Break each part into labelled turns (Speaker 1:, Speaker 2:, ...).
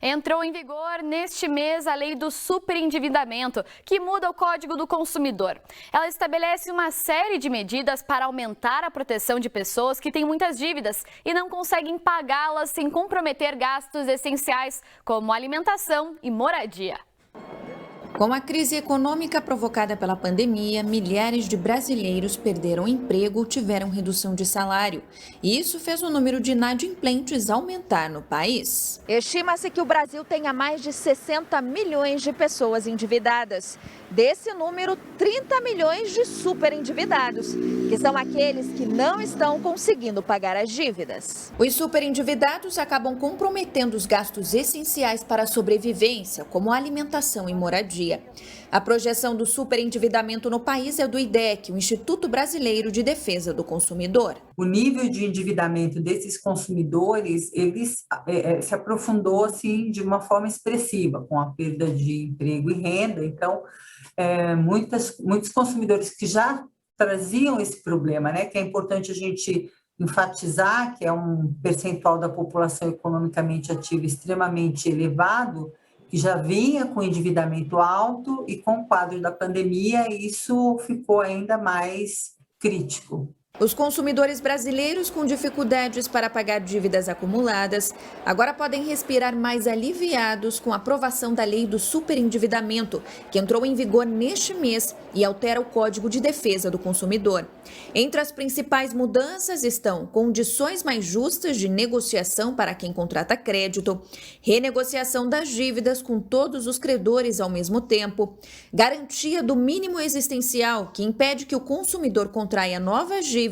Speaker 1: Entrou em vigor neste mês a lei do superendividamento, que muda o Código do Consumidor. Ela estabelece uma série de medidas para aumentar a proteção de pessoas que têm muitas dívidas e não conseguem pagá-las sem comprometer gastos essenciais, como alimentação e moradia.
Speaker 2: Com a crise econômica provocada pela pandemia, milhares de brasileiros perderam o emprego ou tiveram redução de salário. E isso fez o número de inadimplentes aumentar no país.
Speaker 3: Estima-se que o Brasil tenha mais de 60 milhões de pessoas endividadas. Desse número, 30 milhões de superendividados, que são aqueles que não estão conseguindo pagar as dívidas.
Speaker 2: Os superendividados acabam comprometendo os gastos essenciais para a sobrevivência, como alimentação e moradia. A projeção do superendividamento no país é do IDEC, o Instituto Brasileiro de Defesa do Consumidor.
Speaker 4: O nível de endividamento desses consumidores, se aprofundou assim, de uma forma expressiva, com a perda de emprego e renda. Então, muitos consumidores que já traziam esse problema, né, que é importante a gente enfatizar, que é um percentual da população economicamente ativa extremamente elevado, que já vinha com endividamento alto e com o quadro da pandemia, isso ficou ainda mais crítico.
Speaker 2: Os consumidores brasileiros com dificuldades para pagar dívidas acumuladas agora podem respirar mais aliviados com a aprovação da lei do superendividamento, que entrou em vigor neste mês e altera o Código de Defesa do Consumidor. Entre as principais mudanças estão condições mais justas de negociação para quem contrata crédito, renegociação das dívidas com todos os credores ao mesmo tempo, garantia do mínimo existencial, que impede que o consumidor contraia novas dívidas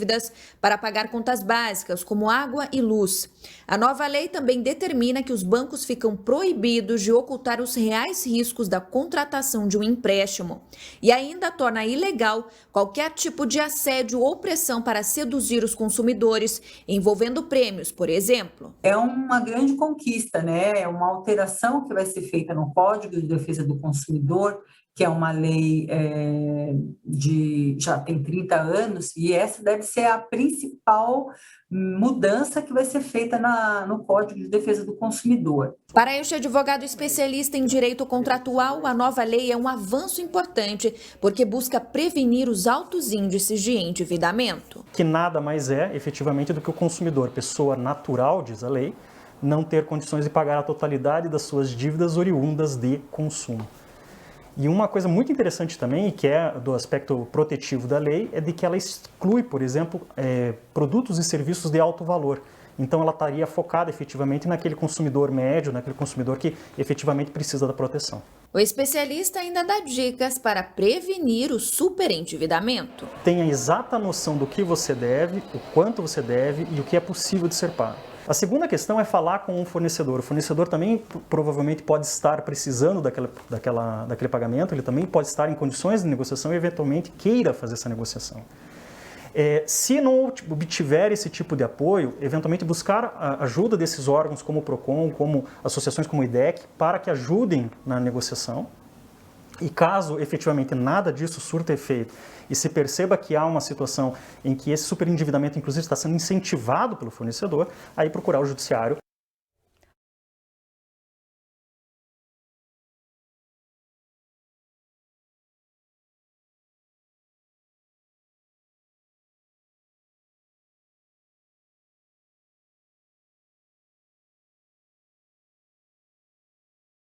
Speaker 2: para pagar contas básicas, como água e luz. A nova lei também determina que os bancos ficam proibidos de ocultar os reais riscos da contratação de um empréstimo. E ainda torna ilegal qualquer tipo de assédio ou pressão para seduzir os consumidores, envolvendo prêmios, por exemplo.
Speaker 4: É uma grande conquista, né? É uma alteração que vai ser feita no Código de Defesa do Consumidor, que é uma lei já tem 30 anos, e essa deve ser a principal mudança que vai ser feita no Código de Defesa do Consumidor.
Speaker 2: Para este advogado especialista em direito contratual, a nova lei é um avanço importante, porque busca prevenir os altos índices de endividamento.
Speaker 5: Que nada mais é, efetivamente, do que o consumidor, pessoa natural, diz a lei, não ter condições de pagar a totalidade das suas dívidas oriundas de consumo. E uma coisa muito interessante também, que é do aspecto protetivo da lei, é de que ela exclui, por exemplo, produtos e serviços de alto valor. Então ela estaria focada efetivamente naquele consumidor médio, naquele consumidor que efetivamente precisa da proteção.
Speaker 2: O especialista ainda dá dicas para prevenir o superendividamento.
Speaker 5: Tenha a exata noção do que você deve, o quanto você deve e o que é possível de ser pago. A segunda questão é falar com o fornecedor. O fornecedor também provavelmente pode estar precisando daquele pagamento, ele também pode estar em condições de negociação e eventualmente queira fazer essa negociação. Se não obtiver esse tipo de apoio, eventualmente buscar a ajuda desses órgãos como o PROCON, como associações como o IDEC, para que ajudem na negociação. E caso efetivamente nada disso surta efeito e se perceba que há uma situação em que esse superendividamento inclusive está sendo incentivado pelo fornecedor, aí procurar o judiciário